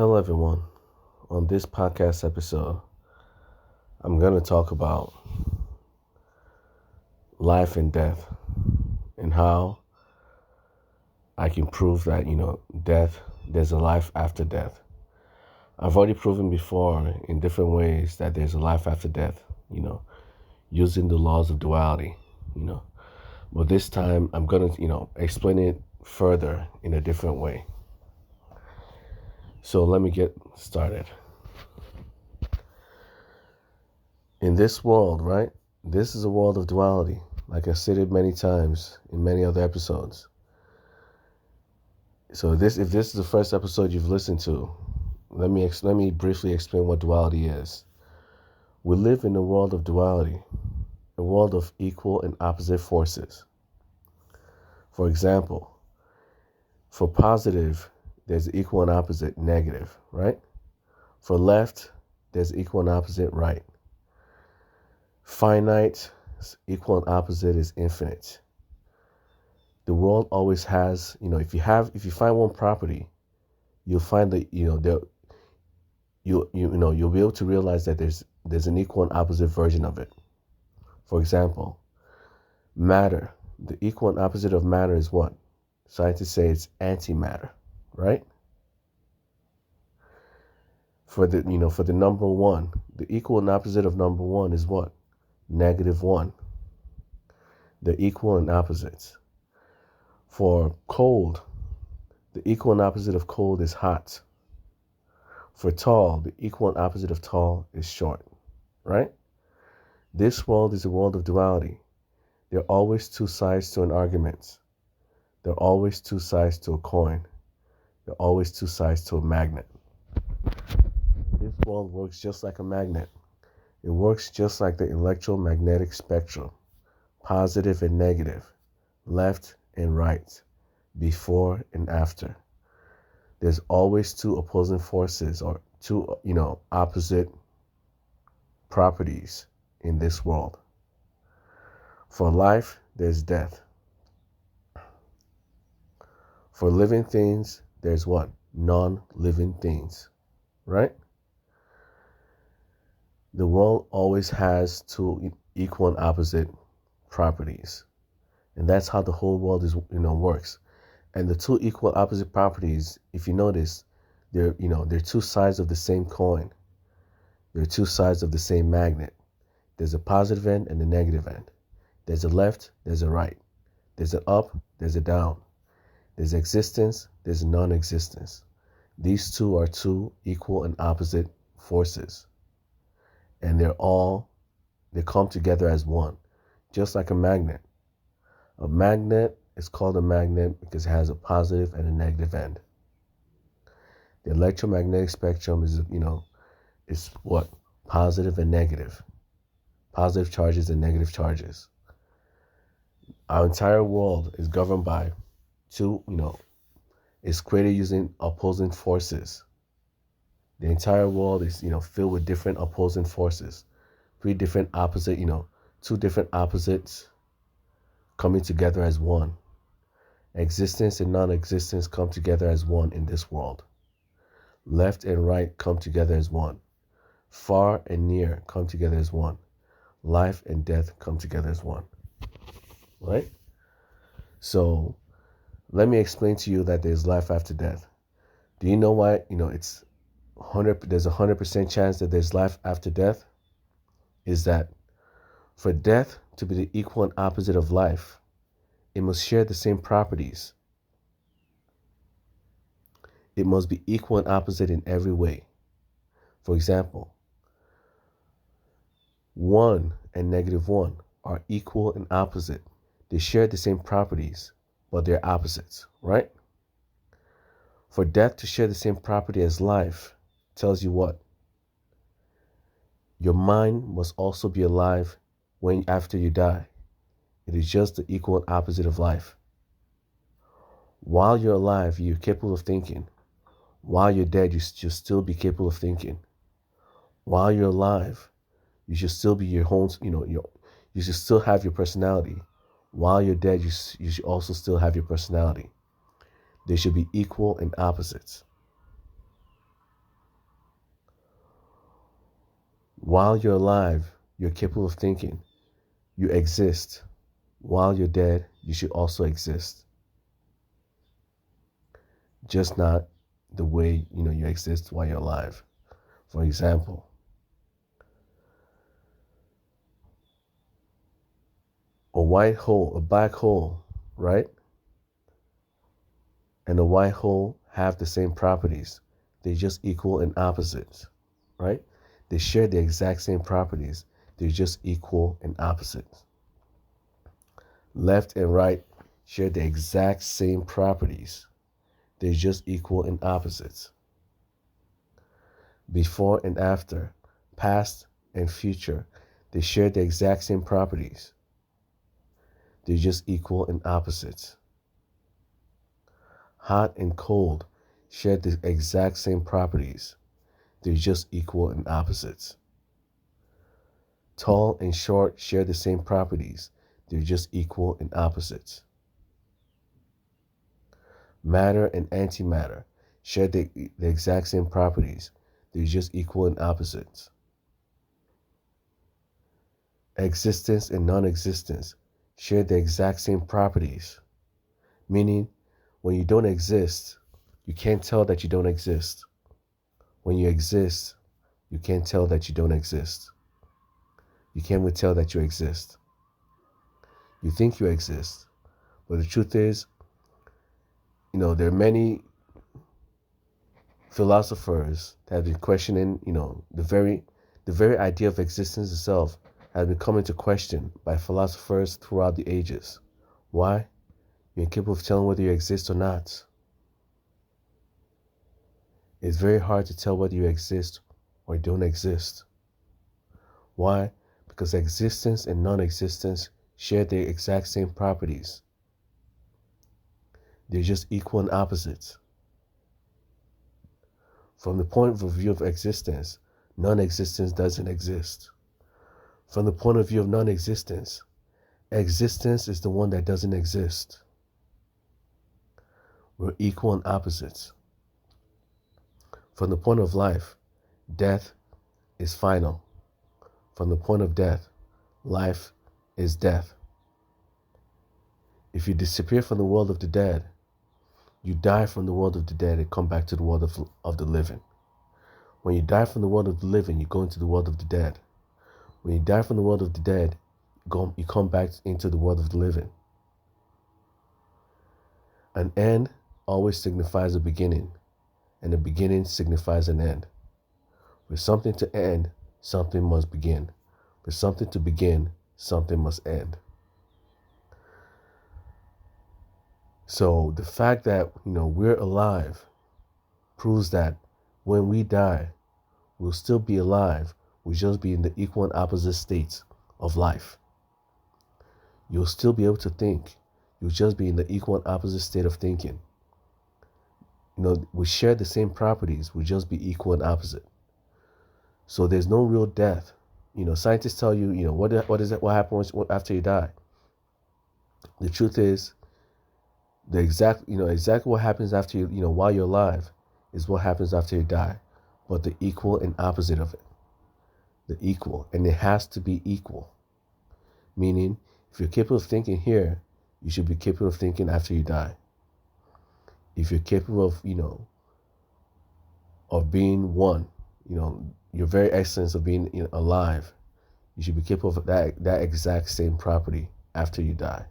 Hello, everyone. On this podcast episode, I'm going to talk about life and death and how I can prove that, there's a life after death. I've already proven before in different ways that there's a life after death, using the laws of duality, you know. But this time, I'm going to, explain it further in a different way. So let me get started. In this world, right? This is a world of duality, like I stated many times in many other episodes. So if this is the first episode you've listened to, let me briefly explain what duality is. We live in a world of duality, a world of equal and opposite forces. For example, for positive, there's equal and opposite negative, right? For left, there's equal and opposite right. Finite, equal and opposite is infinite. The world always has, if you find one property, you'll find that, you'll be able to realize that there's an equal and opposite version of it. For example, matter. The equal and opposite of matter is what? Scientists say it's antimatter, right? For the number one, the equal and opposite of number one is what? -1. The equal and opposites. For cold, the equal and opposite of cold is hot. For tall, the equal and opposite of tall is short, right? This world is a world of duality. There are always two sides to an argument. There are always two sides to a coin. There are always two sides to a magnet. This world works just like a magnet. It works just like the electromagnetic spectrum, positive and negative, left and right, before and after. There's always two opposing forces or two, opposite properties in this world. For life, there's death. For living things, there's what? Non-living things, right? The world always has two equal and opposite properties. And that's how the whole world works. And the two equal opposite properties, if you notice, they're two sides of the same coin. They're two sides of the same magnet. There's a positive end and a negative end. There's a left, there's a right. There's an up, there's a down. There's existence, there's non-existence. These two are two equal and opposite forces. And they come together as one, just like a magnet. A magnet is called a magnet because it has a positive and a negative end. The electromagnetic spectrum is what? Positive and negative. Positive charges and negative charges. Our entire world is governed by is created using opposing forces. The entire world is, filled with different opposing forces. Two different opposites coming together as one. Existence and non-existence come together as one in this world. Left and right come together as one. Far and near come together as one. Life and death come together as one. Right? So, let me explain to you that there's life after death. Do you know why, there's a 100% chance that there's life after death? Is that for death to be the equal and opposite of life, it must share the same properties. It must be equal and opposite in every way. For example, 1 and -1 are equal and opposite. They share the same properties, but they're opposites, right? For death to share the same property as life tells you what? Your mind must also be alive after you die. It is just the equal and opposite of life. While you're alive, you're capable of thinking. While you're dead, you'll still be capable of thinking. While you're alive, you should still be your own, you should still have your personality. While you're dead, you should also still have your personality. They should be equal and opposites. While you're alive, you're capable of thinking. You exist. While you're dead, you should also exist. Just not the way, you exist while you're alive. For example, a white hole, a black hole, right? And a white hole have the same properties. They just equal and opposites, right? They share the exact same properties. They're just equal and opposites. Left and right share the exact same properties. They're just equal and opposites. Before and after, past and future, they share the exact same properties. They're just equal and opposites. Hot and cold share the exact same properties. They're just equal and opposites. Tall and short share the same properties. They're just equal and opposites. Matter and antimatter share the exact same properties. They're just equal and opposites. Existence and non-existence share the exact same properties, meaning when you don't exist, you can't tell that you don't exist. When you exist, you can't tell that you don't exist. You can't even tell that you exist. You think you exist, but the truth is, there are many philosophers that have been questioning, the very idea of existence itself has been come into question by philosophers throughout the ages. Why? You're incapable of telling whether you exist or not. It's very hard to tell whether you exist or don't exist. Why? Because existence and non-existence share the exact same properties. They're just equal and opposites. From the point of view of existence, non-existence doesn't exist. From the point of view of non-existence, existence is the one that doesn't exist. We're equal and opposites. From the point of life, death is final. From the point of death, life is death. If you disappear from the world of the dead, you die from the world of the dead and come back to the world of the living. When you die from the world of the living, you go into the world of the dead. When you die from the world of the dead, you come back into the world of the living. An end always signifies a beginning, and a beginning signifies an end. For something to end, something must begin. For something to begin, something must end. So the fact that, we're alive proves that when we die, we'll still be alive. We'll just be in the equal and opposite states of life. You'll still be able to think. You'll just be in the equal and opposite state of thinking. We share the same properties. We'll just be equal and opposite. So there's no real death. Scientists tell you, what happens after you die. The truth is, exactly what happens after you, while you're alive is what happens after you die. But the equal and opposite of it. The equal. And it has to be equal. Meaning, if you're capable of thinking here, you should be capable of thinking after you die. If you're capable of, of being one, your very essence of being alive, you should be capable of that exact same property after you die.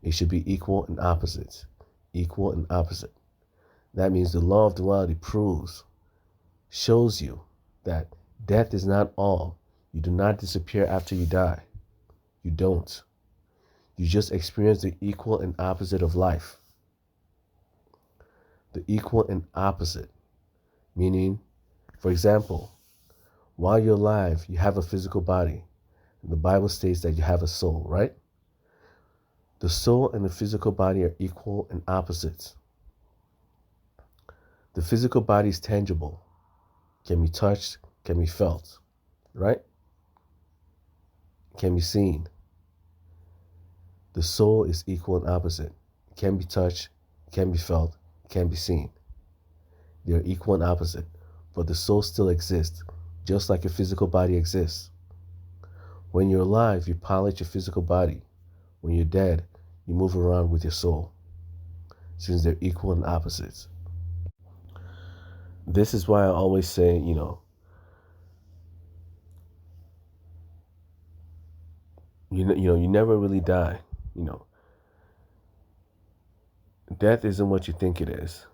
It should be equal and opposite. Equal and opposite. That means the law of duality shows you that death is not all. You do not disappear after you die. You don't. You just experience the equal and opposite of life. The equal and opposite. Meaning, for example, while you're alive, you have a physical body. The Bible states that you have a soul, right? The soul and the physical body are equal and opposites. The physical body is tangible, can be touched, can be felt, right? Can be seen. The soul is equal and opposite. Can be touched, can be felt, can be seen. They are equal and opposite, but the soul still exists. just like your physical body exists. When you're alive, you pilot your physical body. When you're dead, you move around with your soul, since they're equal and opposites. This is why I always say, you never really die. You know, death isn't what you think it is.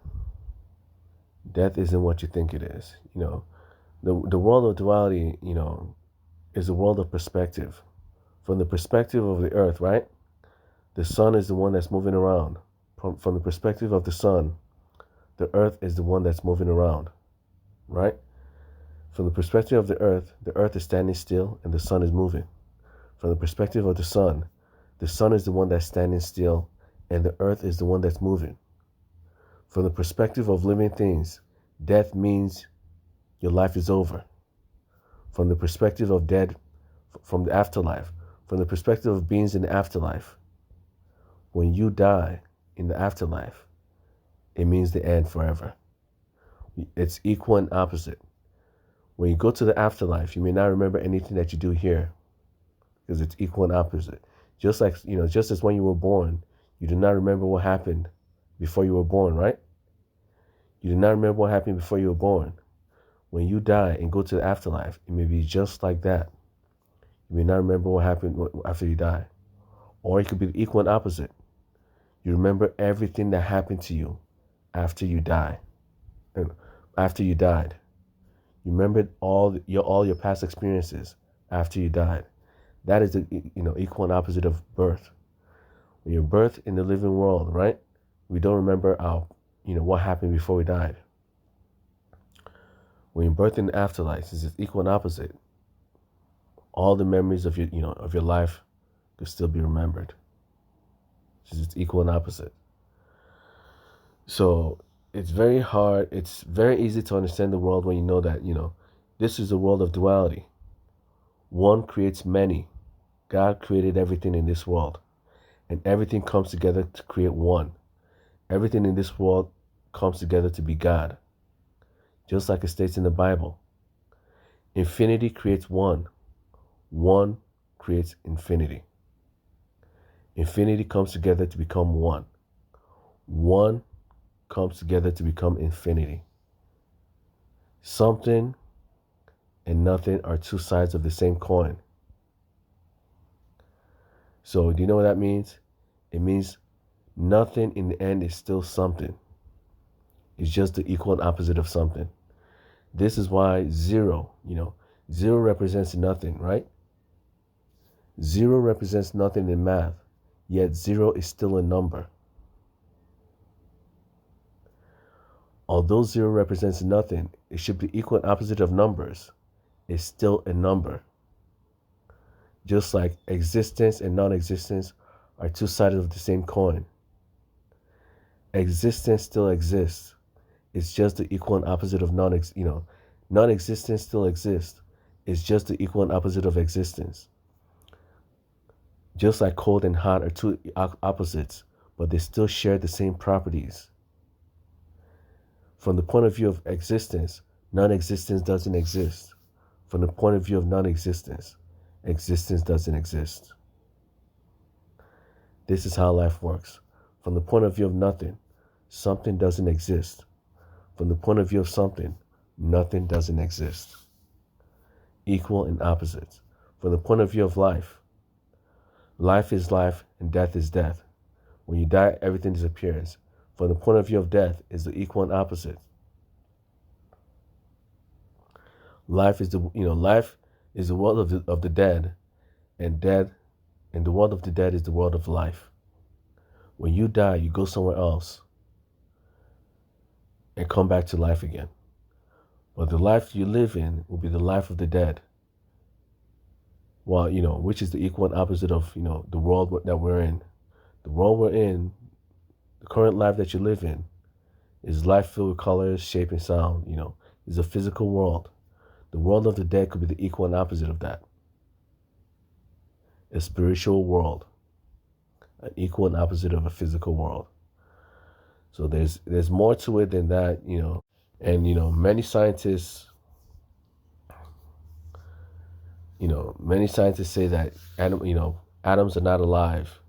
Death isn't what you think it is. The world of duality, is a world of perspective. From the perspective of the earth, right? The sun is the one that's moving around. From the perspective of the sun, the earth is the one that's moving around, right? From the perspective of the earth is standing still and the sun is moving. From the perspective of the sun is the one that's standing still and the earth is the one that's moving. From the perspective of living things, death means your life is over. From the perspective of dead, from the afterlife, from the perspective of beings in the afterlife, when you die in the afterlife, it means the end forever. It's equal and opposite. When you go to the afterlife, you may not remember anything that you do here because it's equal and opposite. Just as when you were born, you do not remember what happened before you were born, right? You do not remember what happened before you were born. When you die and go to the afterlife, it may be just like that. You may not remember what happened after you die. Or it could be the equal and opposite. You remember everything that happened to you after you die. And after you died. You remembered all your past experiences after you died. That is the equal and opposite of birth. When you're birthed in the living world, right? We don't remember what happened before we died. When you're birthed in the afterlife, it's equal and opposite. All the memories of your life could still be remembered. It's equal and opposite. So it's very hard. It's very easy to understand the world when you know that, this is a world of duality. One creates many. God created everything in this world. And everything comes together to create one. Everything in this world comes together to be God. Just like it states in the Bible. Infinity creates one. One creates infinity. Infinity comes together to become one. One comes together to become infinity. Something and nothing are two sides of the same coin. So do you know what that means? It means nothing in the end is still something. It's just the equal and opposite of something. This is why zero represents nothing, right? Zero represents nothing in math, yet zero is still a number. Although zero represents nothing, it should be equal and opposite of numbers. It's still a number. Just like existence and non-existence are two sides of the same coin. Existence still exists. It's just the equal and opposite of non-existence still exists. It's just the equal and opposite of existence. Just like cold and hot are two opposites, but they still share the same properties. From the point of view of existence, non-existence doesn't exist. From the point of view of non-existence, existence doesn't exist. This is how life works. From the point of view of nothing, something doesn't exist. From the point of view of something, nothing doesn't exist. Equal and opposites. From the point of view of life, life is life and death is death. When you die, everything disappears. From the point of view of death is the equal and opposite. Life is the world of the dead, and the world of the dead is the world of life. When you die, you go somewhere else and come back to life again. But the life you live in will be the life of the dead. Well, which is the equal and opposite of, the world that we're in. The world we're in, the current life that you live in, is life filled with colors, shape, and sound, is a physical world. The world of the dead could be the equal and opposite of that. A spiritual world. An equal and opposite of a physical world. So there's more to it than that, And, many scientists Many scientists say that atoms are not alive.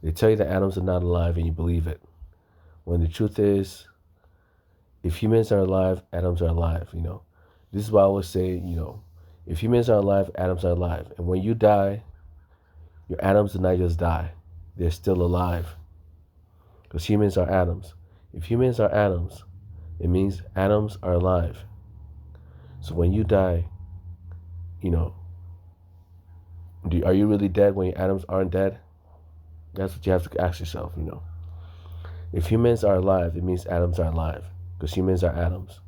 They tell you that atoms are not alive and you believe it. When the truth is, if humans are alive, atoms are alive. This is why I always say, if humans are alive, atoms are alive. And when you die, your atoms do not just die. They're still alive. Because humans are atoms. If humans are atoms, it means atoms are alive. So when you die, you know, are you really dead when your atoms aren't dead? That's what you have to ask yourself. If humans are alive, it means atoms are alive. Because humans are atoms.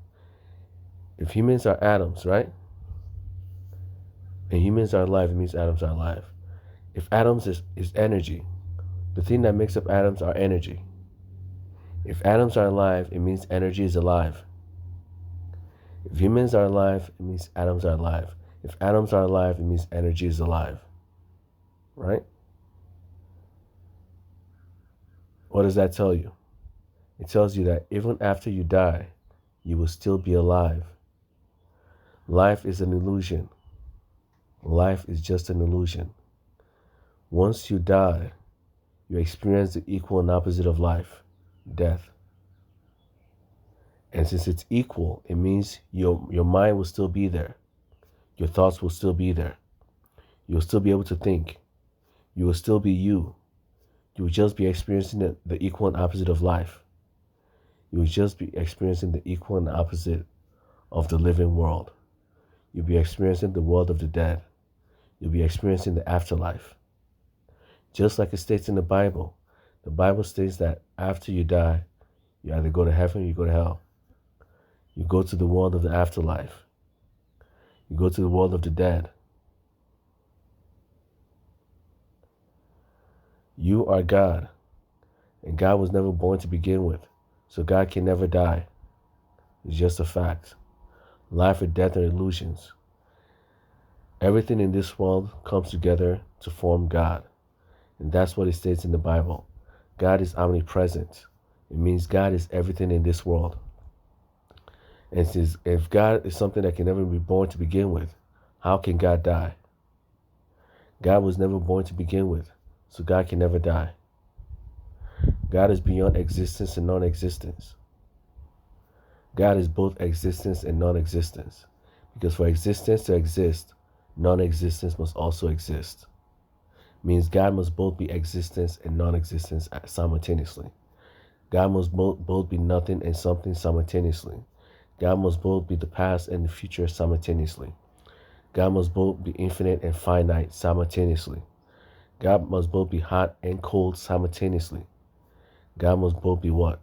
If humans are atoms, right? And humans are alive, it means atoms are alive. If atoms is energy, the thing that makes up atoms are energy. If atoms are alive, it means energy is alive. If humans are alive, it means atoms are alive. If atoms are alive, it means energy is alive. Right? What does that tell you? It tells you that even after you die, you will still be alive. Life is an illusion. Life is just an illusion. Once you die, you experience the equal and opposite of life, death. And since it's equal, it means your mind will still be there. Your thoughts will still be there. You'll still be able to think. You will still be you. You will just be experiencing the equal and opposite of life. You will just be experiencing the equal and opposite of the living world. You'll be experiencing the world of the dead. You'll be experiencing the afterlife. Just like it states in the Bible states that after you die, you either go to heaven or you go to hell. You go to the world of the afterlife. You go to the world of the dead. You are God, and God was never born to begin with, so God can never die. It's just a fact. Life or death are illusions. Everything in this world comes together to form God, and that's what it states in the Bible. God is omnipresent. It means God is everything in this world. And since if God is something that can never be born to begin with, how can God die? God was never born to begin with, so God can never die. God is beyond existence and non-existence. God is both existence and non-existence. Because for existence to exist, non-existence must also exist. Means God must both be existence and non-existence simultaneously. God must both be nothing and something simultaneously. God must both be the past and the future simultaneously. God must both be infinite and finite simultaneously. God must both be hot and cold simultaneously. God must both be what?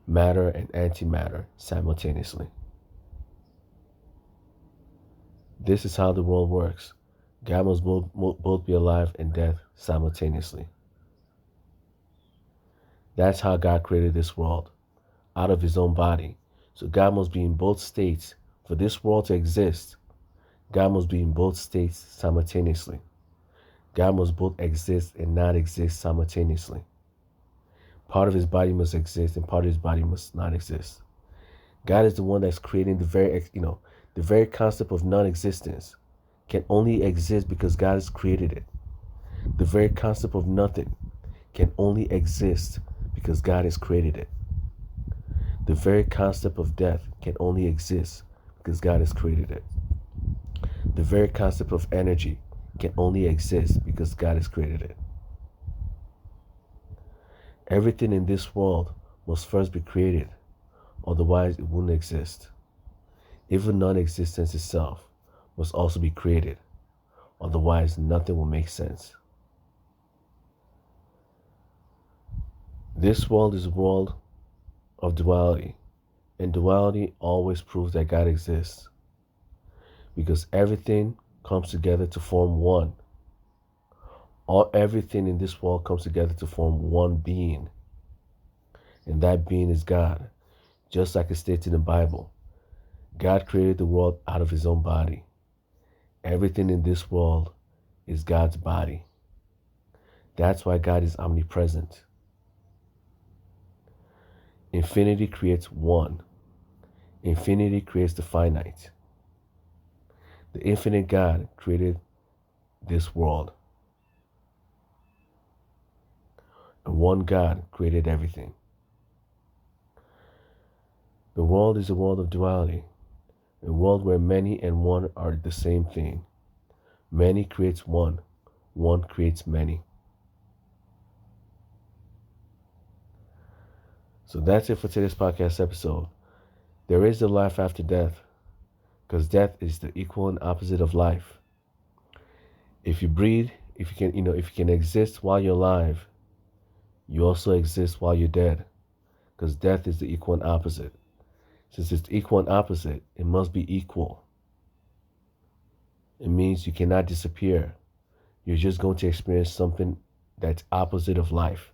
Matter and antimatter simultaneously. This is how the world works. God must both be alive and dead simultaneously. That's how God created this world, out of his own body. So God must be in both states. For this world to exist, God must be in both states simultaneously. God must both exist and not exist simultaneously. Part of his body must exist and part of his body must not exist. God is the one that's creating the very concept of non-existence can only exist because God has created it. The very concept of nothing can only exist because God has created it. The very concept of death can only exist because God has created it. The very concept of energy can only exist because God has created it. Everything in this world must first be created, otherwise it wouldn't exist. Even non-existence itself must also be created, otherwise nothing will make sense. This world is a world of duality, and duality always proves that God exists, because everything comes together to form one. Everything in this world comes together to form one being, and that being is God. Just like it states in the Bible, God created the world out of his own body. Everything in this world is God's body. That's why God is omnipresent. Infinity creates one. Infinity creates the finite. The infinite God created this world, and one God created everything. The world is a world of duality, a world where many and one are the same thing. Many creates one, one creates many. So that's it for today's podcast episode. There is a life after death, because death is the equal and opposite of life. If you breathe, if you can exist while you're alive, you also exist while you're dead, because death is the equal and opposite. Since it's equal and opposite, it must be equal. It means you cannot disappear. You're just going to experience something that's opposite of life.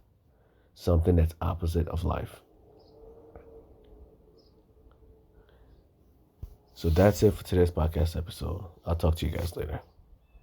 Something that's opposite of life. So that's it for today's podcast episode. I'll talk to you guys later.